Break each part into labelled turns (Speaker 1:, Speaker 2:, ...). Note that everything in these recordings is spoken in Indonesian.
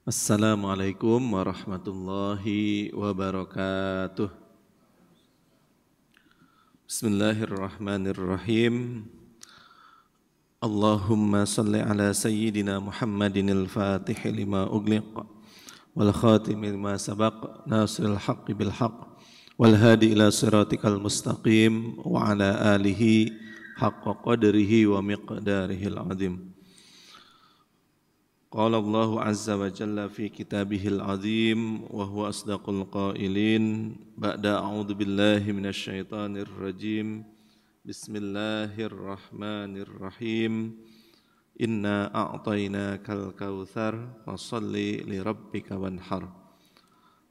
Speaker 1: Assalamualaikum warahmatullahi wabarakatuh. Bismillahirrahmanirrahim. Allahumma salli ala sayyidina Muhammadin al-Fatih lima ugliq wal khatim lima sabaq nasiril haqqi bil haqq wal hadi ila siratikal mustaqim wa ala alihi haqqa qadrihi wa miqdarihil azim. قال الله عز وجل في كتابه العظيم وهو أصدق القائلين بعد أعوذ بالله من الشيطان الرجيم بسم الله الرحمن الرحيم إنا أعطيناك الكوثر فصل لربك وانحر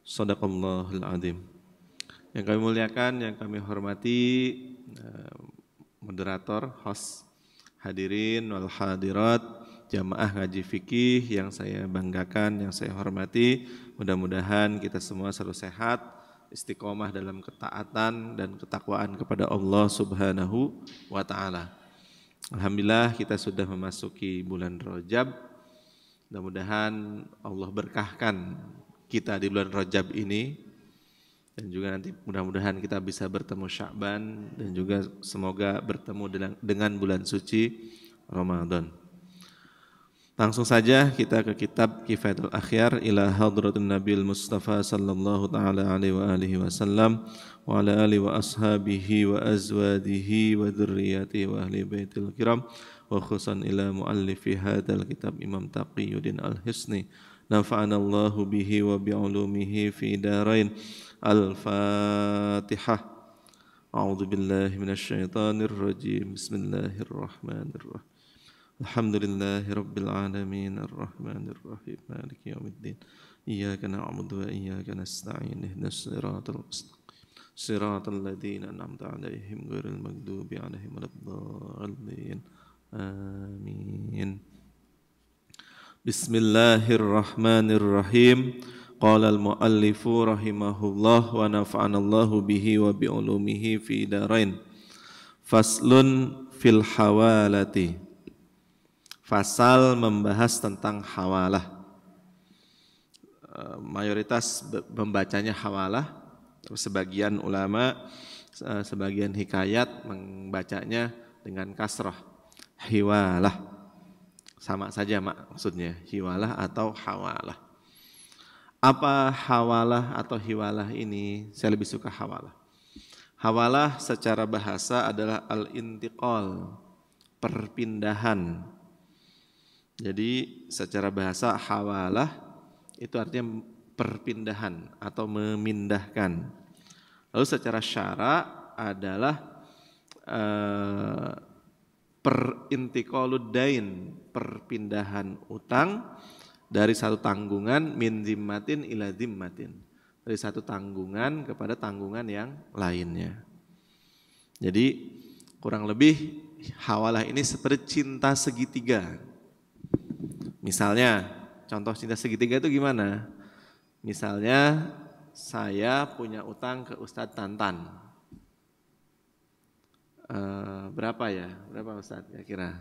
Speaker 1: صدق الله العظيم. Yang kami muliakan, yang kami hormati moderator, host, hadirin wal hadirat, jamaah ngaji fikih yang saya banggakan, yang saya hormati. Mudah-mudahan kita semua selalu sehat, istiqomah dalam ketaatan dan ketakwaan kepada Allah Subhanahu wa Ta'ala. Alhamdulillah kita sudah memasuki bulan Rajab. Mudah-mudahan Allah berkahkan kita di bulan Rajab ini, dan juga nanti mudah-mudahan kita bisa bertemu Sya'ban, dan juga semoga bertemu dengan bulan suci Ramadan. Langsung saja kita ke kitab Kifayatul Akhyar ila Hadratin Nabil Mustafa sallallahu ta'ala alaihi wa alihi wasallam wa ala alihi wa ashabihi wa azwadihi wa dhurriyyatihi wa ahli baitil kiram wa khususan ila muallifi hadzal kitab Imam Taqiyuddin Al-Hisni nafa'ana Allahu bihi wa bi'ulumihi fi darain. Al-Fatihah. A'udzu billahi minasy syaithanir rajim. Bismillahirrahmanirrahim. Alhamdulillahi Rabbil Alamin Ar-Rahmanir Rahim Maliki Yawmiddin Iyyaka na'budu wa iyyaka nasta'in Ihdinas siratal mustaqim Siratal ladzina an'amta 'alaihim ghairil maghdubi 'alaihim waladdallin Amin. Bismillahirrahmanirrahim. Qala al-muallifu rahimahullah wa nafa'ana Allahu bihi wa bi'ulumihi fi darain. Faslun fil hawalati. Fasal membahas tentang hawalah. Mayoritas membacanya hawalah, sebagian ulama, sebagian hikayat membacanya dengan kasrah, hiwalah. Sama saja maksudnya, hiwalah atau hawalah. Apa hawalah atau hiwalah ini? Saya lebih suka hawalah. Hawalah secara bahasa adalah al-intiqal, perpindahan. Jadi secara bahasa hawalah itu artinya perpindahan atau memindahkan. Lalu secara syara adalah perintiqalud dain, perpindahan utang dari satu tanggungan min zimmatin ila zimmatin, dari satu tanggungan kepada tanggungan yang lainnya. Jadi kurang lebih hawalah ini seperti cinta segitiga. Misalnya, contoh cinta segitiga itu gimana? Misalnya, saya punya utang ke Ustadz Tantan. Berapa ya? Berapa Ustadz kira-kira?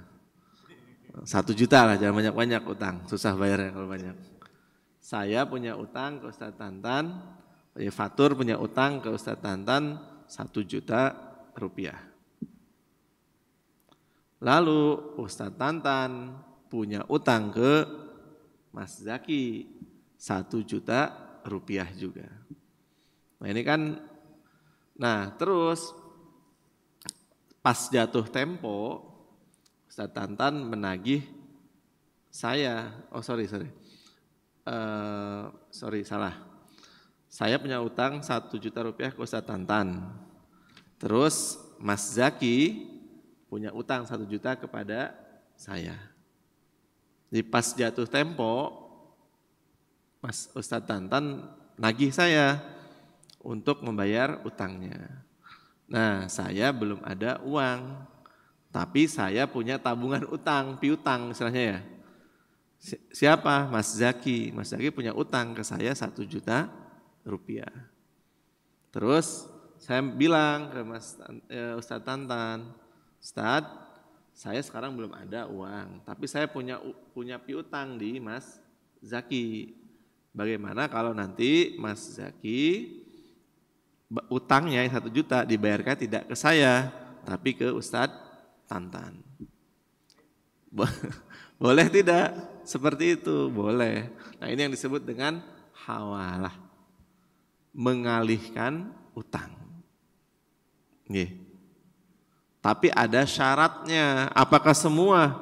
Speaker 1: 1 juta lah, jangan banyak-banyak utang. Susah bayarnya kalau banyak. Saya punya utang ke Ustadz Tantan, Fatur punya utang ke Ustadz Tantan 1 juta rupiah. Lalu Ustadz Tantan punya utang ke Mas Zaki 1 juta rupiah juga. Nah ini kan, terus pas jatuh tempo, Ustadz Tantan menagih saya, salah. Saya punya utang 1 juta rupiah ke Ustadz Tantan. Terus Mas Zaki punya utang 1 juta kepada saya. Jadi pas jatuh tempo, Mas Ustadz Tantan nagih saya untuk membayar utangnya. Nah, saya belum ada uang, tapi saya punya tabungan utang, piutang istilahnya ya. Siapa? Mas Zaki. Mas Zaki punya utang ke saya 1 juta rupiah. Terus saya bilang ke Ustadz Tantan, Ustadz, saya sekarang belum ada uang, tapi saya punya piutang di Mas Zaki. Bagaimana kalau nanti Mas Zaki utangnya 1 juta dibayarkan tidak ke saya, tapi ke Ustadz Tantan. Boleh tidak? Seperti itu, boleh. Nah ini yang disebut dengan hawalah. Mengalihkan utang. Nih. Tapi ada syaratnya. Apakah semua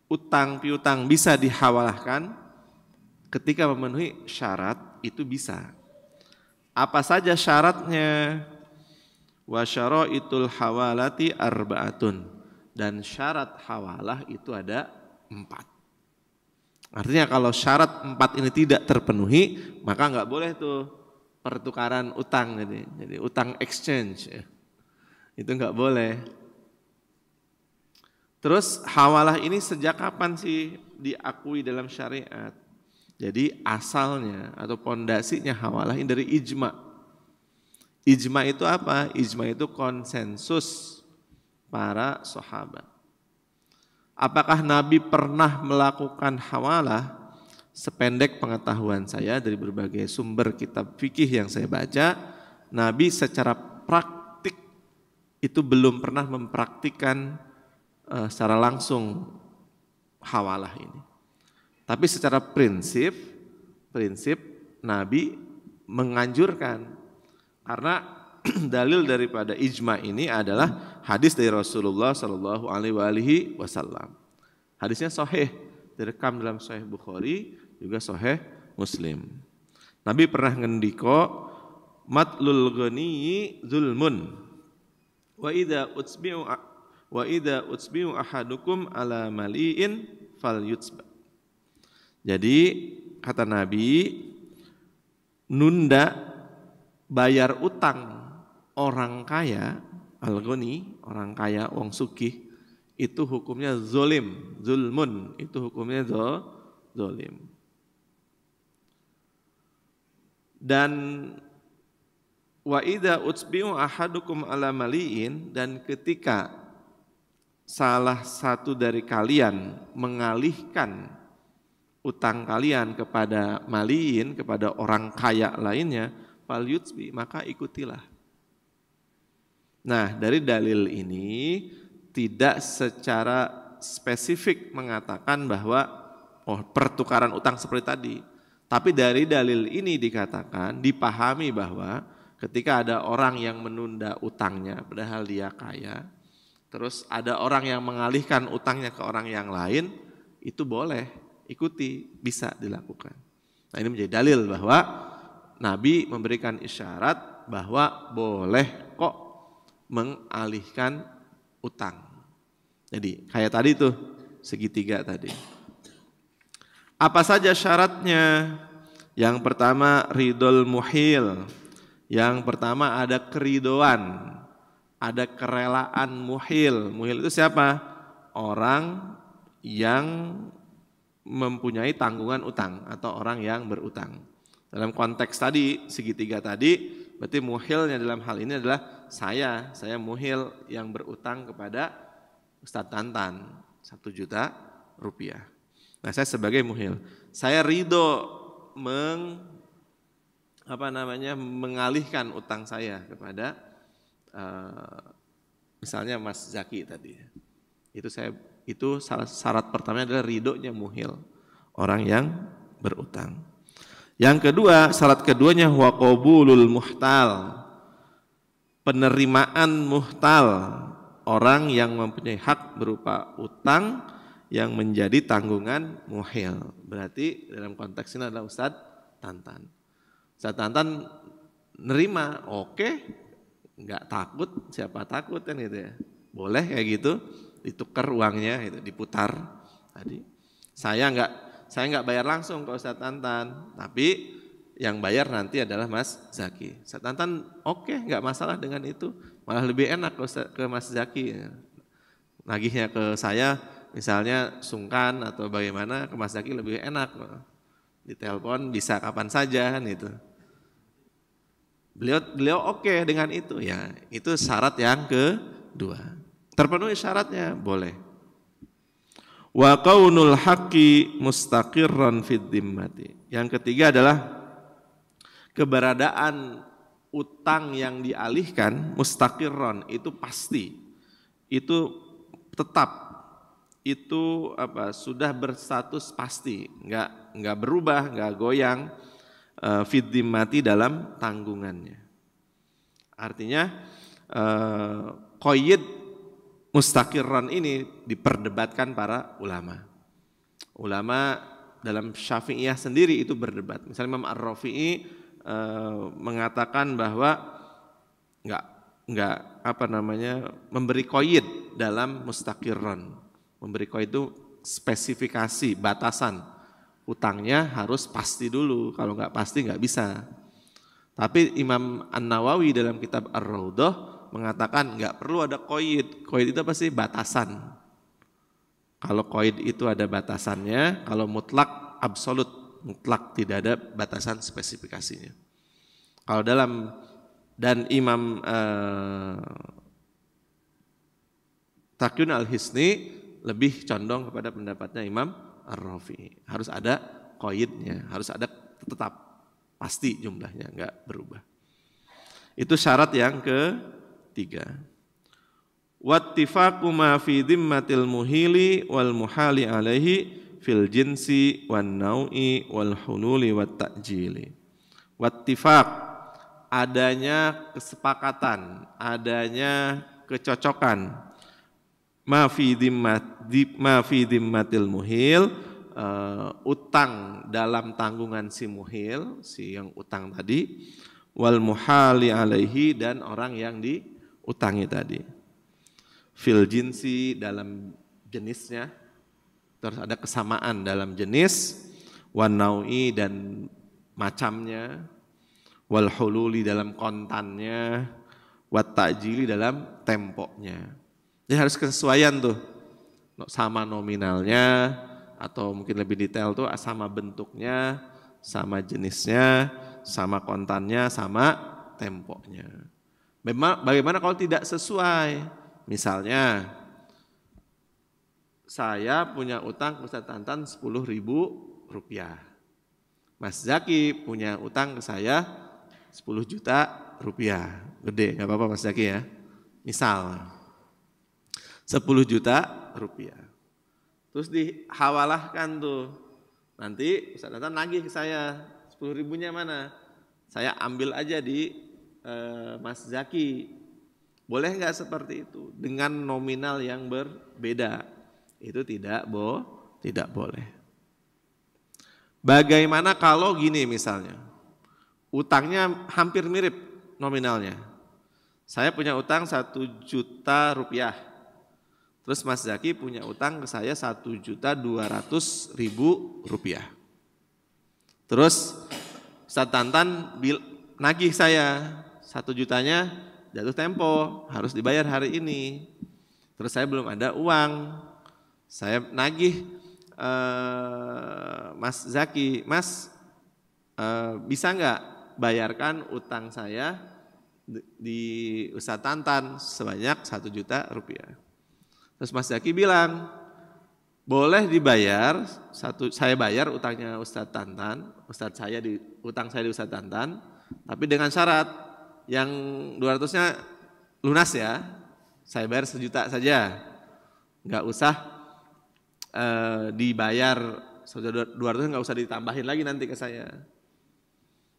Speaker 1: utang piutang bisa dihawalahkan? Ketika memenuhi syarat itu bisa. Apa saja syaratnya? Wa syaraitul hawalati arba'atun. Dan syarat hawalah itu ada 4. Artinya kalau syarat 4 ini tidak terpenuhi, maka nggak boleh tuh pertukaran utang. Jadi utang exchange. Itu nggak boleh. Terus hawalah ini sejak kapan sih diakui dalam syariat? Jadi asalnya atau pondasinya hawalah ini dari ijma. Ijma itu apa? Ijma itu konsensus para sahabat. Apakah Nabi pernah melakukan hawalah? Sependek pengetahuan saya dari berbagai sumber kitab fikih yang saya baca, Nabi secara praktik itu belum pernah mempraktikkan secara langsung hawalah ini. Tapi secara prinsip Nabi menganjurkan, karena dalil daripada ijma ini adalah hadis dari Rasulullah Shallallahu Alaihi Wasallam. Hadisnya sahih, direkam dalam Sahih Bukhari juga Sahih Muslim. Nabi pernah ngendiko, matlul ghani zulmun wa idza utsbi'u ahadukum ala mali'in falyutsba. Jadi kata Nabi, nunda bayar utang orang kaya, al-ghani, orang kaya, wong sugih, itu hukumnya zolim, zulmun, itu hukumnya zolim. Dan wa idza utsbi'u ahadukum ala mali'in, dan ketika salah satu dari kalian mengalihkan utang kalian kepada maliin, kepada orang kaya lainnya, fal yutsbi, maka ikutilah. Nah, dari dalil ini tidak secara spesifik mengatakan bahwa pertukaran utang seperti tadi. Tapi dari dalil ini dikatakan, dipahami bahwa ketika ada orang yang menunda utangnya padahal dia kaya, terus ada orang yang mengalihkan utangnya ke orang yang lain, itu boleh. Ikuti, bisa dilakukan. Nah ini menjadi dalil bahwa Nabi memberikan isyarat bahwa boleh kok mengalihkan utang. Jadi kayak tadi tuh segitiga tadi. Apa saja syaratnya? Yang pertama ridul muhil. Yang pertama ada keridoan, ada kerelaan muhil. Muhil itu siapa? Orang yang mempunyai tanggungan utang atau orang yang berutang. Dalam konteks tadi, segitiga tadi, berarti muhilnya dalam hal ini adalah saya muhil yang berutang kepada Ustadz Tantan 1 juta rupiah. Nah saya sebagai muhil, saya ridho mengalihkan utang saya kepada misalnya Mas Zaki tadi. Itu syarat pertamanya adalah ridhonya muhil, orang yang berutang. Yang kedua, syarat keduanya huwa qabulul muhtal, penerimaan muhtal, orang yang mempunyai hak berupa utang yang menjadi tanggungan muhil. Berarti dalam konteks ini adalah Ustadz Tantan. Ustadz Tantan nerima, oke, nggak takut, siapa takut kan gitu ya. Boleh kayak gitu. Ditukar uangnya, itu diputar. Tadi saya nggak bayar langsung ke Ustadz Tantan, tapi yang bayar nanti adalah Mas Zaki. Ustadz Tantan oke, nggak masalah dengan itu, malah lebih enak ke Mas Zaki. Nagihnya ke saya, misalnya sungkan atau bagaimana, ke Mas Zaki lebih enak. Ditelepon bisa kapan saja kan itu. Beliau oke dengan itu ya, itu syarat yang kedua. Terpenuhi syaratnya, boleh. Wa qaunul haqqi mustaqirran fid dhimmati. Yang ketiga adalah keberadaan utang yang dialihkan mustaqirran, itu pasti. Itu tetap. Itu sudah berstatus pasti, enggak berubah, enggak goyang fid dhimmati dalam tanggungannya. Artinya qaid mustaqirran ini diperdebatkan para ulama. Ulama dalam Syafi'iyah sendiri itu berdebat. Misalnya Imam Ar-Rafi'i mengatakan bahwa enggak memberi qaid dalam mustaqirran. Memberi qaid itu spesifikasi, batasan. Utangnya harus pasti dulu, kalau enggak pasti enggak bisa. Tapi Imam An-Nawawi dalam kitab Ar-Raudhah mengatakan nggak perlu ada qaid. Qaid itu apa sih? Batasan. Kalau qaid itu ada batasannya, kalau mutlak absolut, mutlak tidak ada batasan spesifikasinya. Kalau dan Imam Taqiyun Al-Hisni lebih condong kepada pendapatnya Imam Ar-Rafi'i. Harus ada qaidnya, harus ada tetap pasti jumlahnya, nggak berubah. Itu syarat yang ketiga. Wattifaqu ma fi dhimmatil muhili wal muhali alaihi fil jinsi wan nau'i wal hululi wat ta'jili. Wattifaq, adanya kesepakatan, adanya kecocokan. Ma fi dhimmatil muhil, utang dalam tanggungan si muhil, si yang utang tadi, wal muhali alaihi, dan orang yang diutangi tadi. Fil jinsi, dalam jenisnya, terus ada kesamaan dalam jenis, wan nau'i, dan macamnya, wal hululi, dalam kontannya, wat ta'jili, dalam tempoknya. Jadi harus kesesuaian tuh, sama nominalnya, atau mungkin lebih detail tuh sama bentuknya, sama jenisnya, sama kontannya, sama tempoknya. Bagaimana kalau tidak sesuai? Misalnya, saya punya utang ke Ustaz Tantan 10.000 rupiah. Mas Zaki punya utang ke saya 10 juta rupiah. Gede, gak apa-apa Mas Zaki ya. Misal, 10 juta rupiah. Terus dihawalahkan tuh. Nanti Ustaz Tantan nagih ke saya, 10.000-nya mana? Saya ambil aja di Mas Zaki. Boleh nggak seperti itu? Dengan nominal yang berbeda. Itu tidak boleh. Bagaimana kalau gini misalnya? Utangnya hampir mirip nominalnya. Saya punya utang 1 juta rupiah. Terus Mas Zaki punya utang ke saya 1.200.000 rupiah. Terus Ustaz Tantan nagih saya 1 jutanya jatuh tempo, harus dibayar hari ini. Terus saya belum ada uang. Saya nagih Mas Zaki, Mas bisa nggak bayarkan utang saya di Ustaz Tantan sebanyak 1 juta rupiah. Terus Mas Zaki bilang, boleh dibayar, saya bayar utangnya Ustaz Tantan, utang saya di Ustaz Tantan, tapi dengan syarat yang 200-nya lunas ya, saya bayar 1 juta saja, nggak usah dibayar 200, nggak usah ditambahin lagi nanti ke saya.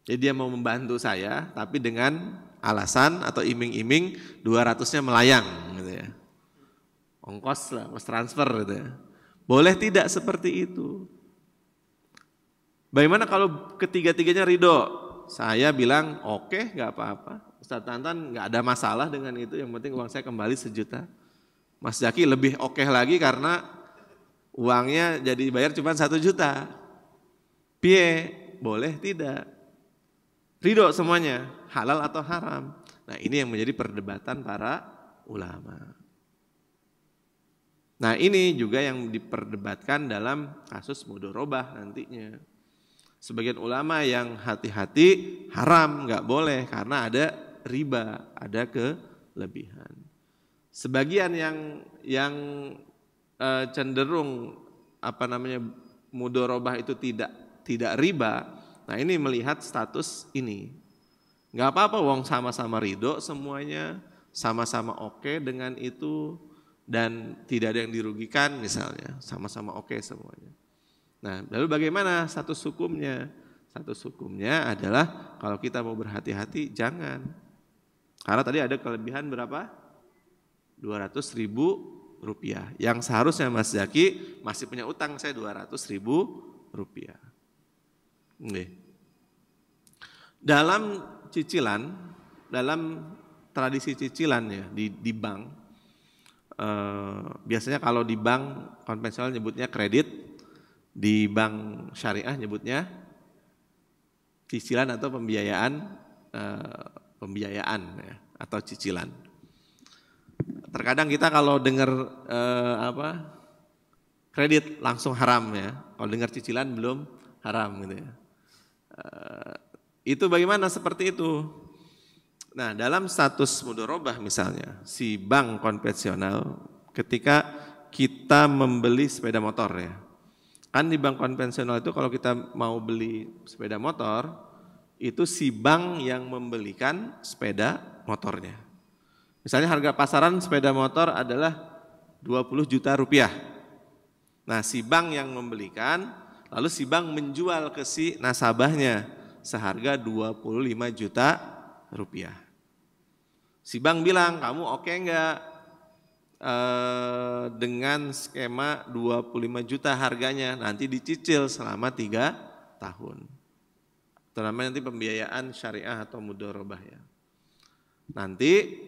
Speaker 1: Jadi dia mau membantu saya, tapi dengan alasan atau iming-iming 200-nya melayang, gitu ya. Ongkos lah, ongkos transfer gitu ya. Boleh tidak seperti itu? Bagaimana kalau ketiga-tiganya ridho? Saya bilang oke, nggak apa-apa. Ustaz Tantan nggak ada masalah dengan itu. Yang penting uang saya kembali 1 juta. Mas Zaki lebih oke lagi karena uangnya jadi bayar cuma 1 juta. Piye? Boleh tidak? Ridho semuanya, halal atau haram. Nah ini yang menjadi perdebatan para ulama. Nah ini juga yang diperdebatkan dalam kasus mudharabah nantinya. Sebagian ulama yang hati-hati haram, nggak boleh karena ada riba, ada kelebihan. Sebagian yang cenderung mudorobah itu tidak riba. Nah ini melihat status ini. Nggak apa-apa, wong sama-sama ridho semuanya, sama-sama oke dengan itu, dan tidak ada yang dirugikan misalnya, sama-sama oke semuanya. Nah lalu bagaimana status hukumnya? Status hukumnya adalah kalau kita mau berhati-hati jangan. Karena tadi ada kelebihan berapa? 200.000 rupiah. Yang seharusnya Mas Zaki masih punya utang saya 200.000 rupiah. Dalam cicilan, dalam tradisi cicilan ya di bank, biasanya kalau di bank konvensional nyebutnya kredit, di bank syariah nyebutnya cicilan atau pembiayaan ya, atau cicilan. Terkadang kita kalau dengar kredit langsung haram ya, kalau dengar cicilan belum haram gitu ya. Itu bagaimana seperti itu? Nah, dalam status mudorobah misalnya, si bank konvensional ketika kita membeli sepeda motor ya. Kan di bank konvensional itu kalau kita mau beli sepeda motor, itu si bank yang membelikan sepeda motornya. Misalnya harga pasaran sepeda motor adalah 20 juta rupiah. Nah, si bank yang membelikan, lalu si bank menjual ke si nasabahnya seharga 25 juta rupiah. Si bank bilang, kamu oke enggak dengan skema 25 juta harganya, nanti dicicil selama 3 tahun. Itu namanya nanti pembiayaan syariah atau mudorobah ya. Nanti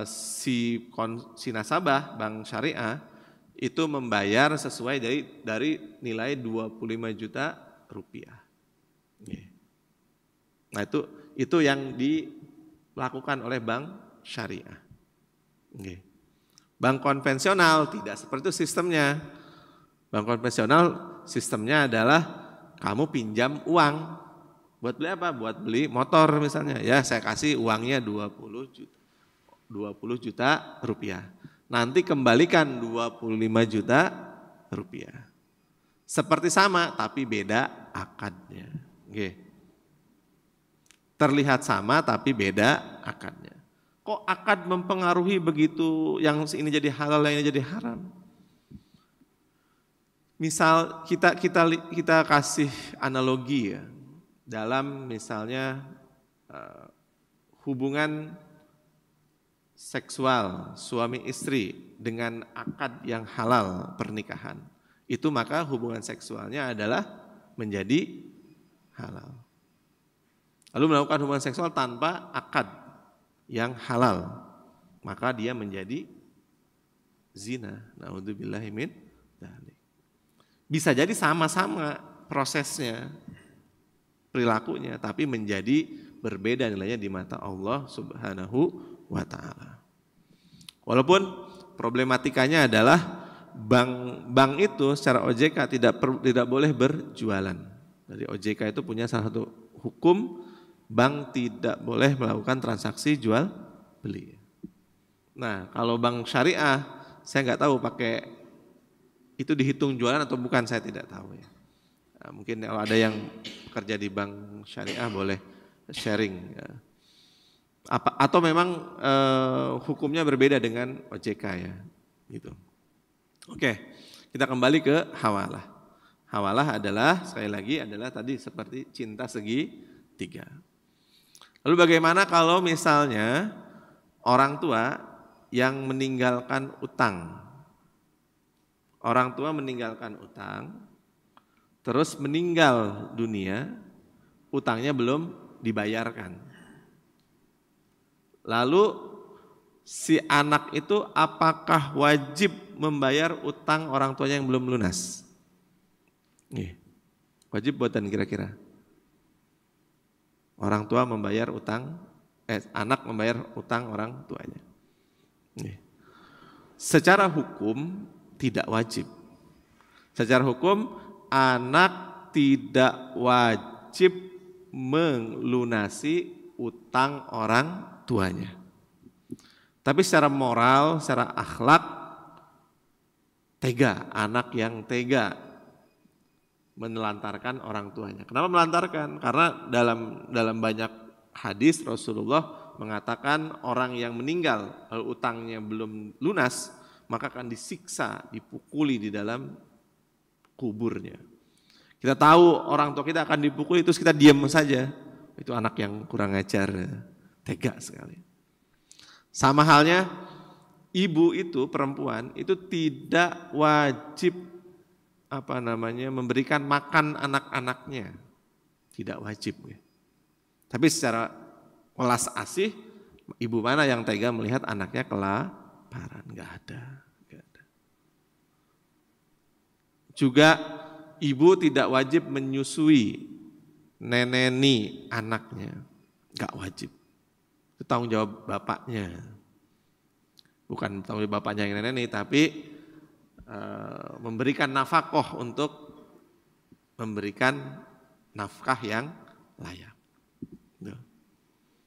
Speaker 1: si nasabah bank syariah itu membayar sesuai dari nilai 25 juta rupiah. Nah itu yang dilakukan oleh bank syariah. Bank konvensional tidak seperti itu sistemnya. Bank konvensional sistemnya adalah kamu pinjam uang. Buat beli apa? Buat beli motor misalnya. Ya saya kasih uangnya 20 juta rupiah. Nanti kembalikan 25 juta rupiah. Seperti sama tapi beda akadnya. Terlihat sama tapi beda akadnya. Kok akad mempengaruhi begitu, yang ini jadi halal, yang ini jadi haram? Misal kita kasih analogi ya, dalam misalnya hubungan seksual suami istri dengan akad yang halal pernikahan, itu maka hubungan seksualnya adalah menjadi halal. Lalu melakukan hubungan seksual tanpa akad yang halal, maka dia menjadi zina. Na'udzubillahi min dzalik. Bisa jadi sama-sama prosesnya, perilakunya, tapi menjadi berbeda nilainya di mata Allah Subhanahu wa ta'ala. Walaupun problematikanya adalah bank itu secara OJK tidak boleh berjualan. Jadi OJK itu punya salah satu hukum, bank tidak boleh melakukan transaksi jual beli. Nah, kalau bank syariah, saya nggak tahu pakai itu dihitung jualan atau bukan, saya tidak tahu ya. Nah, mungkin kalau ada yang kerja di bank syariah boleh sharing. Ya. Atau memang hukumnya berbeda dengan OJK ya, gitu. Oke, kita kembali ke hawalah. Hawalah adalah sekali lagi adalah tadi seperti cinta segitiga. Lalu bagaimana kalau misalnya orang tua yang meninggalkan utang? Orang tua meninggalkan utang, terus meninggal dunia, utangnya belum dibayarkan. Lalu si anak itu apakah wajib membayar utang orang tuanya yang belum lunas? Wajib buatan kira-kira? Orang tua membayar utang, anak membayar utang orang tuanya. Secara hukum tidak wajib. Secara hukum anak tidak wajib melunasi utang orang tuanya. Tapi secara moral, secara akhlak Tega, anak yang tega menelantarkan orang tuanya. Kenapa melantarkan? Karena dalam banyak hadis Rasulullah mengatakan orang yang meninggal lalu utangnya belum lunas, maka akan disiksa, dipukuli di dalam kuburnya. Kita tahu orang tua kita akan dipukuli, terus kita diam saja. Itu anak yang kurang ajar, tega sekali. Sama halnya ibu itu, perempuan itu tidak wajib memberikan makan anak-anaknya. Tidak wajib. Tapi secara welas asih, ibu mana yang tega melihat anaknya kelaparan? Enggak ada. Juga ibu tidak wajib menyusui, neneni anaknya. Enggak wajib. Itu tanggung jawab bapaknya. Bukan tanggung jawab bapaknya yang neneni, tapi memberikan nafkah untuk memberikan nafkah yang layak.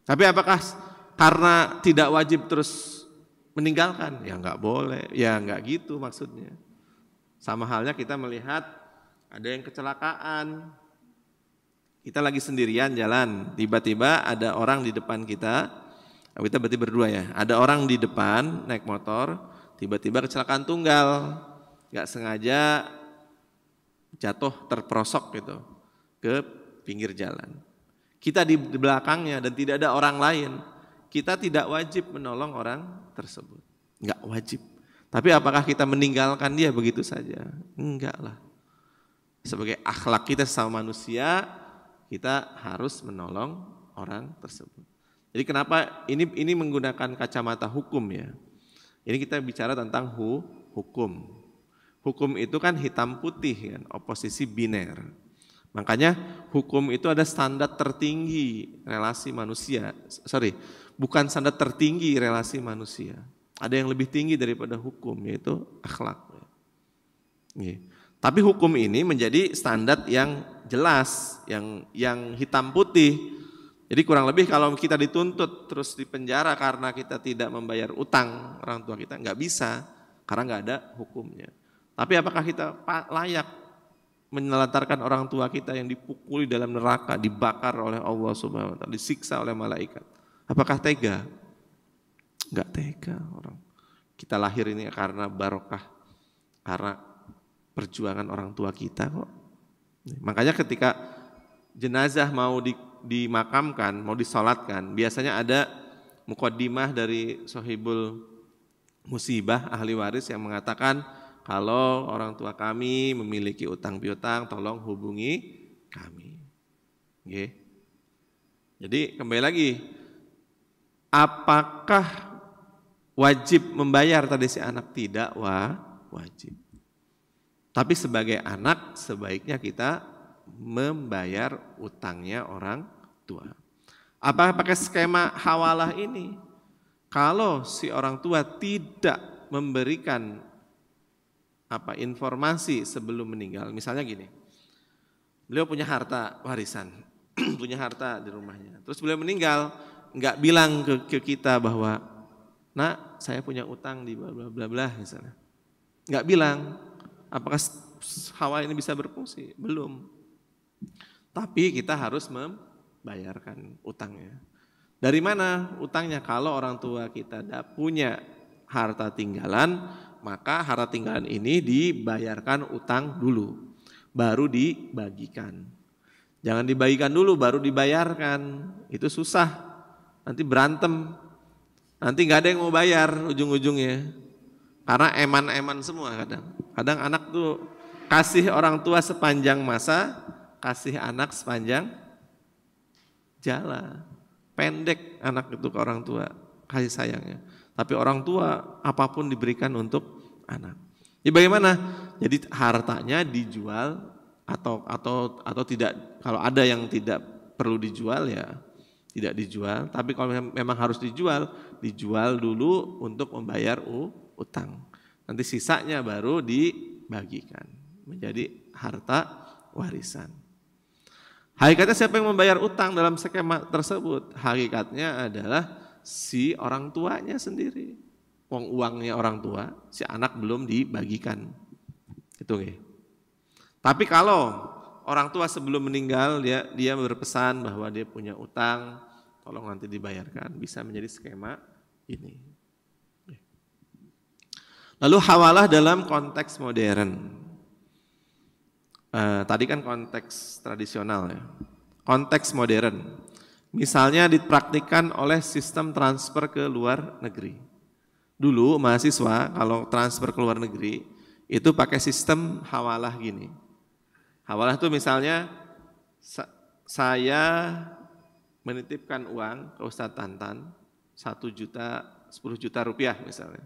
Speaker 1: Tapi apakah karena tidak wajib terus meninggalkan? Ya enggak boleh, ya enggak gitu maksudnya. Sama halnya kita melihat ada yang kecelakaan, kita lagi sendirian jalan, tiba-tiba ada orang di depan kita berarti berdua ya, ada orang di depan naik motor, tiba-tiba kecelakaan tunggal, nggak sengaja jatuh terperosok gitu ke pinggir jalan. Kita di belakangnya dan tidak ada orang lain, kita tidak wajib menolong orang tersebut, nggak wajib. Tapi apakah kita meninggalkan dia begitu saja? Enggak lah. Sebagai akhlak kita sama manusia, kita harus menolong orang tersebut. Jadi kenapa ini menggunakan kacamata hukum ya? Ini kita bicara tentang hukum. Hukum itu kan hitam putih kan, oposisi biner. Makanya hukum itu ada standar tertinggi relasi manusia. Bukan standar tertinggi relasi manusia. Ada yang lebih tinggi daripada hukum, yaitu akhlak. Tapi hukum ini menjadi standar yang jelas, yang hitam putih. Jadi kurang lebih kalau kita dituntut terus dipenjara karena kita tidak membayar utang orang tua kita, nggak bisa, karena nggak ada hukumnya. Tapi apakah kita layak menelantarkan orang tua kita yang dipukuli dalam neraka, dibakar oleh Allah Subhanahu wa taala, disiksa oleh malaikat? Apakah tega? Enggak tega orang. Kita lahir ini karena barokah, karena perjuangan orang tua kita kok. Makanya ketika jenazah mau dimakamkan, mau disolatkan, biasanya ada muqaddimah dari Sohibul Musibah, ahli waris yang mengatakan kalau orang tua kami memiliki utang piutang, tolong hubungi kami. Jadi kembali lagi, apakah wajib membayar tadi si anak? Tidak wajib. Tapi sebagai anak sebaiknya kita membayar utangnya orang tua. Apakah pakai skema hawalah ini? Kalau si orang tua tidak memberikan informasi sebelum meninggal, misalnya gini, beliau punya harta warisan, punya harta di rumahnya, terus beliau meninggal, nggak bilang ke kita bahwa, nak, saya punya utang di bla bla bla bla misalnya. Enggak bilang. Apakah hawal ini bisa berfungsi? Belum. Tapi kita harus membayarkan utangnya. Dari mana utangnya? Kalau orang tua kita tidak punya harta tinggalan, maka harta tinggalan ini dibayarkan utang dulu, baru dibagikan. Jangan dibagikan dulu baru dibayarkan. Itu susah. Nanti berantem. Nanti nggak ada yang mau bayar ujung-ujungnya, karena eman-eman semua kadang. Kadang anak tuh kasih orang tua sepanjang masa, kasih anak sepanjang jalan. Pendek anak itu ke orang tua kasih sayangnya. Tapi orang tua apapun diberikan untuk anak. Jadi bagaimana? Jadi hartanya dijual atau tidak? Kalau ada yang tidak perlu dijual ya tidak dijual, tapi kalau memang harus dijual dulu untuk membayar utang. Nanti sisanya baru dibagikan menjadi harta warisan. Hakikatnya siapa yang membayar utang dalam skema tersebut? Hakikatnya adalah si orang tuanya sendiri. uangnya orang tua, si anak belum dibagikan. Itu nggih. Tapi kalau orang tua sebelum meninggal dia berpesan bahwa dia punya utang, tolong nanti dibayarkan, bisa menjadi skema ini. Lalu hawalah dalam konteks modern. Tadi kan konteks tradisional ya. Konteks modern. Misalnya dipraktikkan oleh sistem transfer ke luar negeri. Dulu mahasiswa kalau transfer ke luar negeri itu pakai sistem hawalah gini. Hawalah itu misalnya saya menitipkan uang ke Ustadz Tantan 1 juta, 10 juta rupiah misalnya.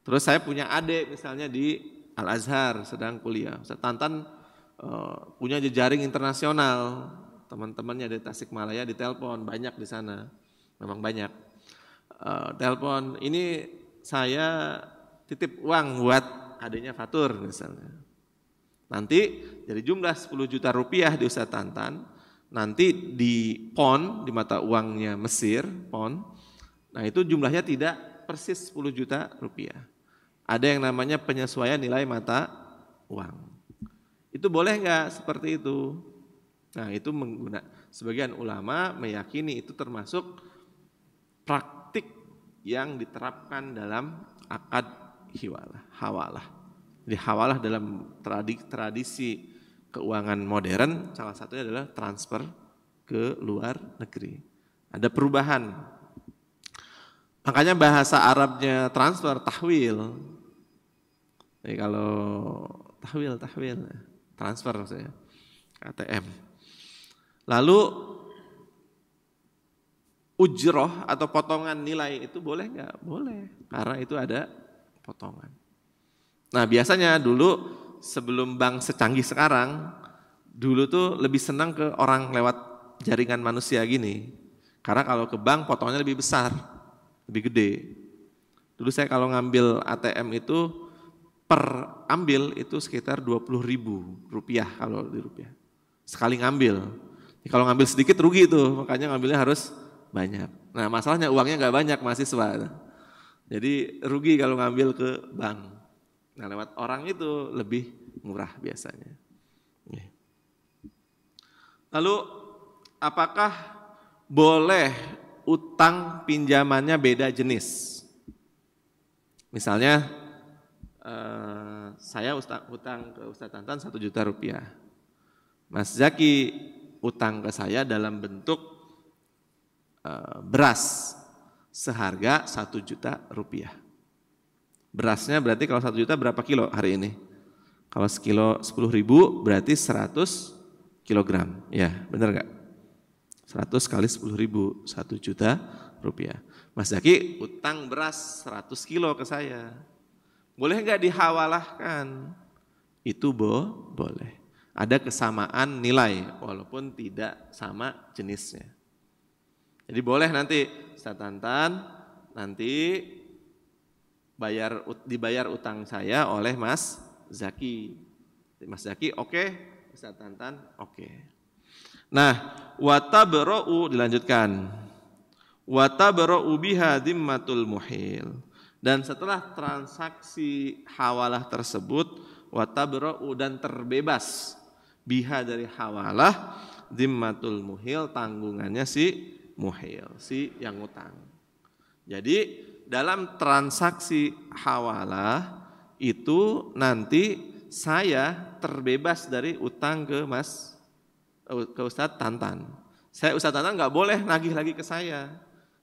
Speaker 1: Terus saya punya adik misalnya di Al-Azhar sedang kuliah. Ustadz Tantan punya jejaring internasional, teman-temannya di Tasikmalaya ditelepon, banyak di sana, memang banyak. Telepon, ini saya titip uang buat adiknya Fatur misalnya. Nanti dari jumlah 10 juta rupiah di Ustadz Tantan, nanti di pon, di mata uangnya Mesir, pon, nah itu jumlahnya tidak persis 10 juta rupiah. Ada yang namanya penyesuaian nilai mata uang. Itu boleh nggak seperti itu? Nah itu sebagian ulama meyakini itu termasuk praktik yang diterapkan dalam akad hawalah. Jadi hawalah dalam tradisi keuangan modern salah satunya adalah transfer ke luar negeri. Ada perubahan. Makanya bahasa Arabnya transfer tahwil. Jadi kalau tahwil transfer maksudnya ATM. Lalu ujroh atau potongan nilai itu boleh nggak? Boleh, karena itu ada potongan. Nah biasanya dulu sebelum bank secanggih sekarang, dulu tuh lebih senang ke orang lewat jaringan manusia gini. Karena kalau ke bank potongannya lebih besar, lebih gede. Dulu saya kalau ngambil ATM itu per ambil itu sekitar 20.000 rupiah kalau di rupiah. Sekali ngambil. Kalau ngambil sedikit rugi itu, makanya ngambilnya harus banyak. Nah masalahnya uangnya nggak banyak mahasiswa. Jadi rugi kalau ngambil ke bank. Nah lewat orang itu lebih murah biasanya. Lalu apakah boleh utang pinjamannya beda jenis? Misalnya saya utang ke Ustadz Tantan 1 juta rupiah. Mas Zaki utang ke saya dalam bentuk beras seharga 1 juta rupiah. Berasnya berarti kalau 1 juta berapa kilo hari ini? Kalau sekilo 10.000 berarti 100 kilogram. Ya benar gak? 100 kali 10.000, 1 juta rupiah. Mas Zaki utang beras 100 kilo ke saya. Boleh gak dihawalahkan? Itu boleh. Ada kesamaan nilai walaupun tidak sama jenisnya. Jadi boleh nanti Ustadz Tantan nanti dibayar utang saya oleh Mas Zaki. Mas Zaki oke, Ustadz Tantan oke. Nah, watabra'u dilanjutkan. Watabra'u biha dhimmatul muhil. Dan setelah transaksi hawalah tersebut, watabra'u dan terbebas biha dari hawalah, dhimmatul muhil tanggungannya si muhil, si yang utang. Jadi dalam transaksi hawalah itu nanti saya terbebas dari utang ke Ustadz Tantan. Ustadz Tantan nggak boleh nagih lagi ke saya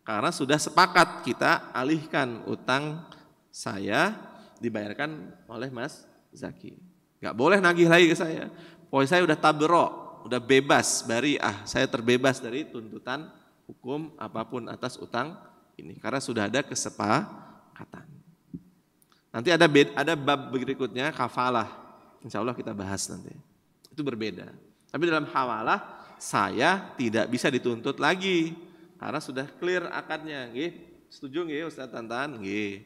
Speaker 1: karena sudah sepakat kita alihkan utang saya dibayarkan oleh Mas Zaki. Nggak boleh nagih lagi ke saya. Pokoknya saya udah tabro, udah bebas bariah, saya terbebas dari tuntutan hukum apapun atas utang ini karena sudah ada kesepakatan. Nanti ada bab berikutnya kafalah, insya Allah kita bahas nanti. Itu berbeda. Tapi dalam hawalah saya tidak bisa dituntut lagi karena sudah clear akadnya. Nggih, setuju nggih Ustadz Tantan? Nggih.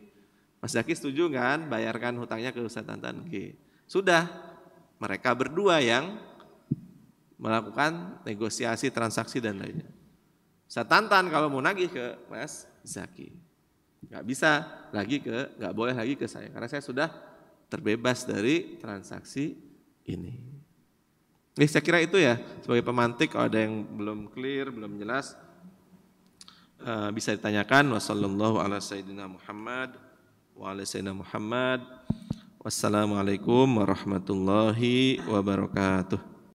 Speaker 1: Mas Zaki setuju kan bayarkan hutangnya ke Ustadz Tantan? Nggih. Sudah, mereka berdua yang melakukan negosiasi, transaksi dan lainnya. Ustadz Tantan kalau mau nagih ke Mas Zaki. nggak boleh lagi ke saya karena saya sudah terbebas dari transaksi ini. Saya kira itu ya sebagai pemantik. Kalau ada yang belum clear, belum jelas, bisa ditanyakan. Wassallallahu ala sayyidina Muhammad wa ala sayyidina Muhammad. Wassalamualaikum warahmatullahi wabarakatuh.